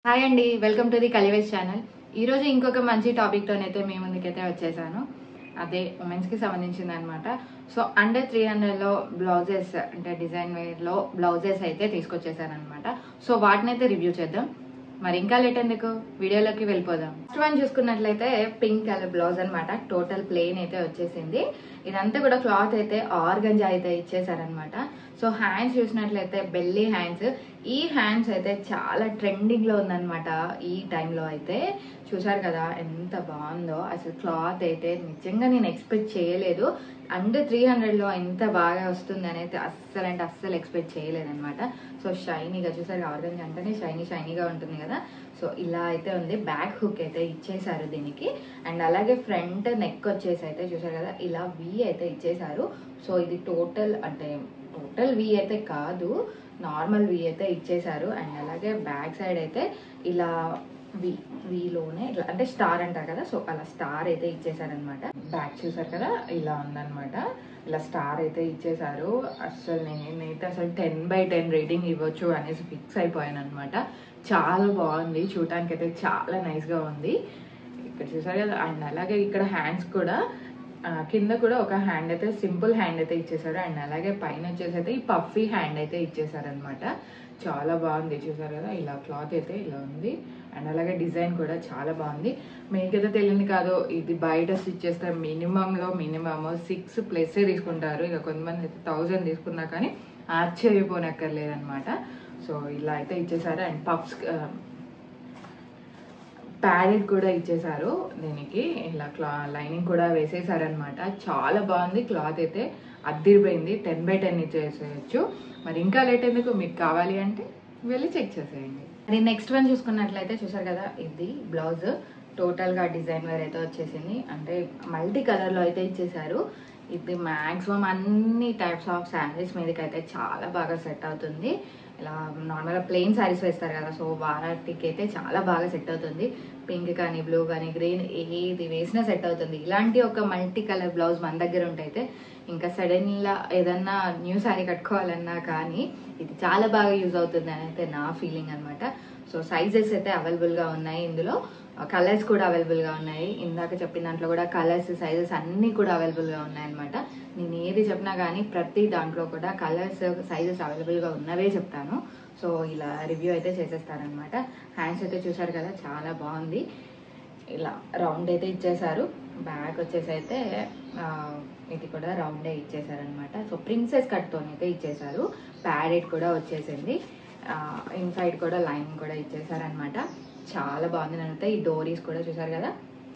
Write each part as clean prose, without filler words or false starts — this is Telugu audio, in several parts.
హాయ్ అండి, వెల్కమ్ టు ది కలివేజ్ ఛానల్. ఈరోజు ఇంకొక మంచి టాపిక్తోనైతే మీ ముందుకైతే వచ్చేసాను. అదే ఉమెన్స్కి సంబంధించింది అనమాట. సో అండర్ 300లో బ్లౌజెస్ అంటే డిజైన్ వేర్లో బ్లౌజెస్ అయితే తీసుకొచ్చేసాను అనమాట. సో వాటిని అయితే రివ్యూ చేద్దాం. మరి ఇంకా లేట్ ఎందుకు, వీడియోలోకి వెళ్ళిపోదాం. ఫస్ట్ వన్ చూసుకున్నట్లయితే పింక్ కలర్ బ్లౌజ్ అనమాట. టోటల్ ప్లెయిన్ అయితే వచ్చేసింది. ఇదంతా కూడా క్లాత్ అయితే ఆర్గంజా అయితే ఇచ్చేసారనమాట. సో హ్యాండ్స్ చూసినట్లయితే బెల్లీ హ్యాండ్స్. ఈ హ్యాండ్స్ అయితే చాలా ట్రెండింగ్ లో ఉందన్నమాట ఈ టైంలో అయితే. చూసారు కదా ఎంత బాగుందో. అసలు క్లాత్ అయితే నిజంగా నేను ఎక్స్పెక్ట్ చేయలేదు. అండర్ 300లో ఎంత బాగా వస్తుంది అనేది అస్సలు ఎక్స్పెక్ట్ చేయలేదన్నమాట. సో షైనీగా చూసారు, ఆర్గంజా అంటేనే షైనీగా ఉంటుంది కదా. సో ఇలా అయితే ఉంది. బ్యాక్ హుక్ అయితే ఇచ్చేసారు దీనికి. అండ్ అలాగే ఫ్రంట్ నెక్ వచ్చేసి అయితే చూసారు కదా ఇలా వి అయితే ఇచ్చేసారు. సో ఇది టోటల్ వి అయితే కాదు, నార్మల్ వి అయితే ఇచ్చేసారు. అండ్ అలాగే బ్యాక్ సైడ్ అయితే ఇలా వీలోనే ఇట్లా అంటే స్టార్ అంటారు కదా, సో అలా స్టార్ అయితే ఇచ్చేసారనమాట. బ్యాక్ చూసారు కదా ఇలా ఉందన్నమాట. ఇలా స్టార్ అయితే ఇచ్చేసారు. అసలు నేనైతే అసలు 10/10 రేటింగ్ ఇవ్వచ్చు అనేసి ఫిక్స్ అయిపోయాను అనమాట. చాలా బాగుంది, చూడటానికి అయితే చాలా నైస్గా ఉంది. ఇక్కడ చూసారు కదా. అండ్ అలాగే ఇక్కడ హ్యాండ్స్ కూడా కింద కూడా ఒక హ్యాండ్ అయితే సింపుల్ హ్యాండ్ అయితే ఇచ్చేసారు. అండ్ అలాగే పైన వచ్చేసి అయితే ఈ పఫీ హ్యాండ్ అయితే ఇచ్చేసారనమాట. చాలా బాగుంది. చూసారు కదా ఇలా క్లాత్ అయితే ఇలా ఉంది. అండ్ అలాగే డిజైన్ కూడా చాలా బాగుంది. మీకైతే తెలియదు కాదు, ఇది బయట స్టిచ్ చేస్తే మినిమమ్ 6+ తీసుకుంటారు. ఇక కొంతమంది అయితే 1000 తీసుకున్నా కానీ ఆశ్చర్యపోనక్కర్లేదనమాట. సో ఇలా అయితే ఇచ్చేసారు. అండ్ పఫ్స్ ప్యాడెడ్ కూడా ఇచ్చేసారు. దీనికి ఇలా లైనింగ్ కూడా వేసేసారనమాట. చాలా బాగుంది. క్లాత్ అయితే అద్దిరిపోయింది. 10/10 ఇచ్చేసేయచ్చు. మరి ఇంకా లేట్ ఎందుకు, మీకు కావాలి అంటే వెళ్ళి చెక్ చేసేయండి. మరి నెక్స్ట్ వన్ చూసుకున్నట్లయితే చూసారు కదా ఇది బ్లౌజ్. టోటల్గా డిజైన్ వేర్ అయితే వచ్చేసింది. అంటే మల్టీ కలర్లో అయితే ఇచ్చేసారు. ఇది మ్యాక్సిమం అన్ని టైప్స్ ఆఫ్ శారీస్ మీదకి అయితే చాలా బాగా సెట్ అవుతుంది. ఇలా నార్మల్గా ప్లెయిన్ శారీస్ వేస్తారు కదా, సో వాటికి అయితే చాలా బాగా సెట్ అవుతుంది. పింక్ కానీ బ్లూ కానీ గ్రీన్ ఏది వేసినా సెట్ అవుతుంది. ఇలాంటి ఒక మల్టీ కలర్ బ్లౌజ్ మన దగ్గర ఉంటే ఇంకా సడన్గా ఏదన్నా న్యూ శారీ కట్టుకోవాలన్నా కానీ ఇది చాలా బాగా యూజ్ అవుతుంది అని అయితే నా ఫీలింగ్ అనమాట. సో సైజెస్ అయితే అవైలబుల్గా ఉన్నాయి. ఇందులో కలర్స్ కూడా అవైలబుల్గా ఉన్నాయి. ఇందాక చెప్పిన దాంట్లో కూడా కలర్స్ సైజెస్ అన్నీ కూడా అవైలబుల్గా ఉన్నాయన్నమాట. నేను ఏది చెప్పినా కానీ ప్రతి దాంట్లో కూడా కలర్స్ సైజెస్ అవైలబుల్గా ఉన్నవే చెప్తాను. సో ఇలా రివ్యూ అయితే చేసేస్తానమాట. హ్యాండ్స్ అయితే చూసారు కదా చాలా బాగుంది. ఇలా రౌండ్ అయితే ఇచ్చేసారు. బ్యాక్ వచ్చేసి అయితే ఇది కూడా రౌండే ఇచ్చేసారనమాట. సో ప్రిన్సెస్ కట్తోనైతే ఇచ్చేసారు. ప్యాడెడ్ కూడా వచ్చేసింది. ఇన్సైడ్ కూడా లైన్ కూడా ఇచ్చేసారనమాట. చాలా బాగుంది. నేనైతే ఈ డోరీస్ కూడా చూసారు కదా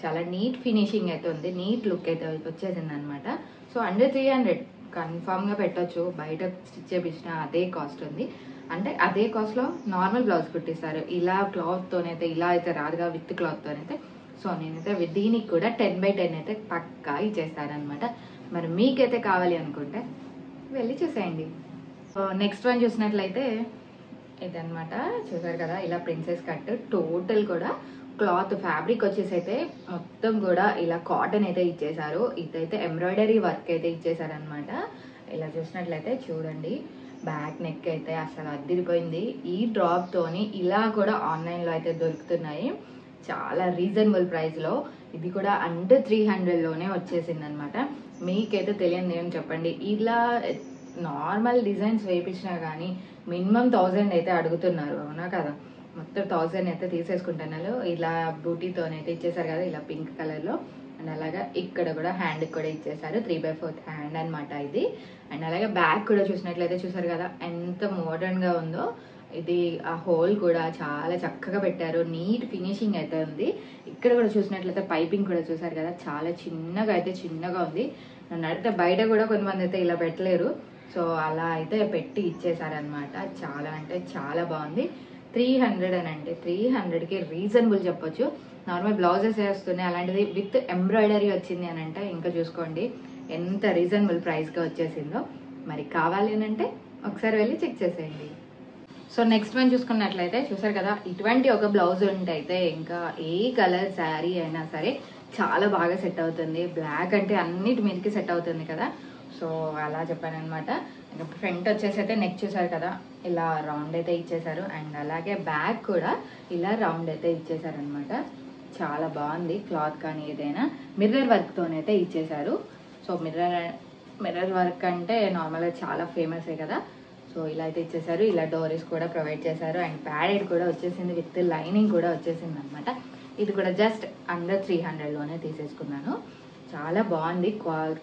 చాలా నీట్ ఫినిషింగ్ అయితే ఉంది. నీట్ లుక్ అయితే వచ్చేసింది అనమాట. సో అండర్ 300 కన్ఫామ్గా పెట్టచ్చు. బయట స్టిచ్ చేయించిన అదే కాస్ట్ ఉంది. అంటే అదే కాస్ట్లో నార్మల్ బ్లౌజ్ కుట్టిస్తారు. ఇలా క్లాత్తోనైతే ఇలా అయితే రాదుగా, విత్ క్లాత్తోనైతే. సో నేనైతే దీనికి కూడా 10/10 అయితే పక్కా ఇచ్చేస్తారనమాట. మరి మీకైతే కావాలి అనుకుంటే వెళ్ళి చూసేయండి. సో నెక్స్ట్ వన్ చూసినట్లయితే ఇదనమాట. చూసారు కదా ఇలా ప్రిన్సెస్ కట్. టోటల్ కూడా క్లాత్ ఫ్యాబ్రిక్ వచ్చేసి అయితే మొత్తం కూడా ఇలా కాటన్ అయితే ఇచ్చేసారు. ఇదైతే ఎంబ్రాయిడరీ వర్క్ అయితే ఇచ్చేసారనమాట. ఇలా చూసినట్లయితే చూడండి బ్యాక్ నెక్ అయితే అసలు అద్దిరిపోయింది. ఈ డ్రాప్ తోని ఇలా కూడా ఆన్లైన్లో అయితే దొరుకుతున్నాయి చాలా రీజనబుల్ ప్రైస్లో. ఇది కూడా అండర్ 300లోనే వచ్చేసింది అనమాట. మీకైతే తెలియదు ఏం చెప్పండి. ఇలా నార్మల్ డిజైన్స్ వేయించినా కానీ మినిమం 1000 అయితే అడుగుతున్నారు, అవునా కదా. మొత్తం 1000 అయితే తీసేసుకుంటున్నారు. ఇలా బూటీతోనైతే ఇచ్చేసారు కదా ఇలా పింక్ కలర్లో. అండ్ అలాగా ఇక్కడ కూడా హ్యాండ్ కూడా ఇచ్చేసారు. 3/4 హ్యాండ్ అనమాట ఇది. అండ్ అలాగే బ్యాక్ కూడా చూసినట్లయితే చూసారు కదా ఎంత మోడర్న్గా ఉందో. ఇది ఆ హోల్ కూడా చాలా చక్కగా పెట్టారు. నీట్ ఫినిషింగ్ అయితే ఉంది. ఇక్కడ కూడా చూసినట్లయితే పైపింగ్ కూడా చూసారు కదా చాలా చిన్నగా ఉంది. నన్ను అడిగితే బయట కూడా కొంతమంది అయితే ఇలా పెట్టలేరు. సో అలా అయితే పెట్టి ఇచ్చేసారనమాట. చాలా అంటే చాలా బాగుంది. 300 అని అంటే 300కి రీజనబుల్ చెప్పొచ్చు. నార్మల్ బ్లౌజెస్ వేస్తున్నాయి, అలాంటిది విత్ ఎంబ్రాయిడరీ వచ్చింది అని అంటే ఇంకా చూసుకోండి ఎంత రీజనబుల్ ప్రైస్గా వచ్చేసిందో. మరి కావాలి అని అంటే ఒకసారి వెళ్ళి చెక్ చేసేయండి. సో నెక్స్ట్ వన్ చూసుకున్నట్లయితే చూసారు కదా ఇటువంటి ఒక బ్లౌజ్ ఉంటే అయితే ఇంకా ఏ కలర్ శారీ అయినా సరే చాలా బాగా సెట్ అవుతుంది. బ్లాక్ అంటే అన్నిటి మీదకి సెట్ అవుతుంది కదా. సో అలా చెప్పాను అనమాట. ఫ్రంట్ వచ్చేసి అయితే నెక్ చూసారు కదా, ఇలా రౌండ్ అయితే ఇచ్చేసారు. అండ్ అలాగే బ్యాక్ కూడా ఇలా రౌండ్ అయితే ఇచ్చేసారనమాట. చాలా బాగుంది క్లాత్. కానీ ఏదైనా మిర్రర్ వర్క్తోనైతే ఇచ్చేసారు. సో మిర్రర్ వర్క్ అంటే నార్మల్గా చాలా ఫేమసే కదా. సో ఇలా అయితే ఇచ్చేసారు. ఇలా డోరీస్ కూడా ప్రొవైడ్ చేశారు. అండ్ ప్యాడెడ్ కూడా వచ్చేసింది, విత్ లైనింగ్ కూడా వచ్చేసింది అనమాట. ఇది కూడా జస్ట్ అండర్ 300లోనే తీసేసుకున్నాను. చాలా బాగుంది.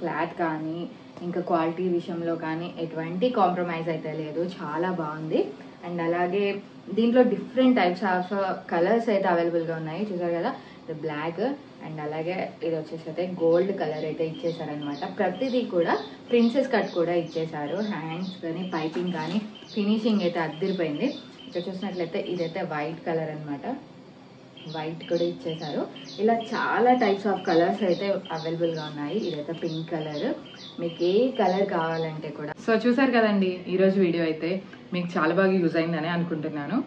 క్లాత్ కానీ ఇంకా క్వాలిటీ విషయంలో కానీ ఎటువంటి కాంప్రమైజ్ అయితే లేదు, చాలా బాగుంది. అండ్ అలాగే దీంట్లో డిఫరెంట్ టైప్స్ ఆఫ్ కలర్స్ అయితే అవైలబుల్గా ఉన్నాయి. చూసారు కదా, ఇది బ్లాక్ అండ్ అలాగే ఇది వచ్చేసి అయితే గోల్డ్ కలర్ అయితే ఇచ్చేసారనమాట. ప్రతిదీ కూడా ప్రిన్సెస్ కట్ కూడా ఇచ్చేసారు. హ్యాండ్స్ కానీ పైపింగ్ కానీ ఫినిషింగ్ అయితే అద్దరిపోయింది. ఇక్కడ చూసినట్లయితే ఇదైతే వైట్ కలర్ అనమాట, వైట్ కూడా ఇచ్చేసారు. ఇలా చాలా టైప్స్ ఆఫ్ కలర్స్ అయితే అవైలబుల్గా ఉన్నాయి. ఇదైతే పింక్ కలర్, మీకు ఏ కలర్ కావాలంటే కూడా. సో చూసారు కదండి, ఈరోజు వీడియో అయితే మీకు చాలా బాగా యూజ్ అయిందని అనుకుంటున్నాను.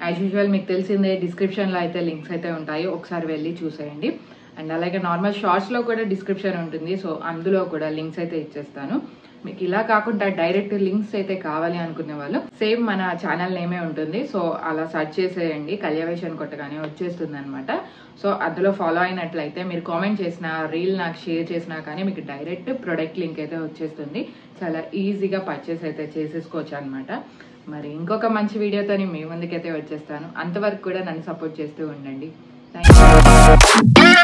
యాజ్ యూజువల్ మీకు తెలిసిందే, డిస్క్రిప్షన్లో అయితే లింక్స్ అయితే ఉంటాయి, ఒకసారి వెళ్ళి చూసేయండి. అండ్ అలాగే నార్మల్ షార్ట్స్లో కూడా డిస్క్రిప్షన్ ఉంటుంది, సో అందులో కూడా లింక్స్ అయితే ఇచ్చేస్తాను. మీకు ఇలా కాకుండా డైరెక్ట్ లింక్స్ అయితే కావాలి అనుకునే వాళ్ళు సేమ్ మన ఛానల్ నేమే ఉంటుంది, సో అలా సెర్చ్ చేసేయండి, కళ్యావేషన్ కొట్టగానే వచ్చేస్తుంది అనమాట. సో అందులో ఫాలో అయినట్లయితే మీరు కామెంట్ చేసిన రీల్ నాకు షేర్ చేసినా కానీ మీకు డైరెక్ట్ ప్రొడక్ట్ లింక్ అయితే వచ్చేస్తుంది. చాలా ఈజీగా పర్చేస్ అయితే చేసేసుకోవచ్చు అనమాట. మరి ఇంకొక మంచి వీడియోతో మీ ముందుకైతే వచ్చేస్తాను. అంతవరకు కూడా నన్ను సపోర్ట్ చేస్తూ ఉండండి. Thank you.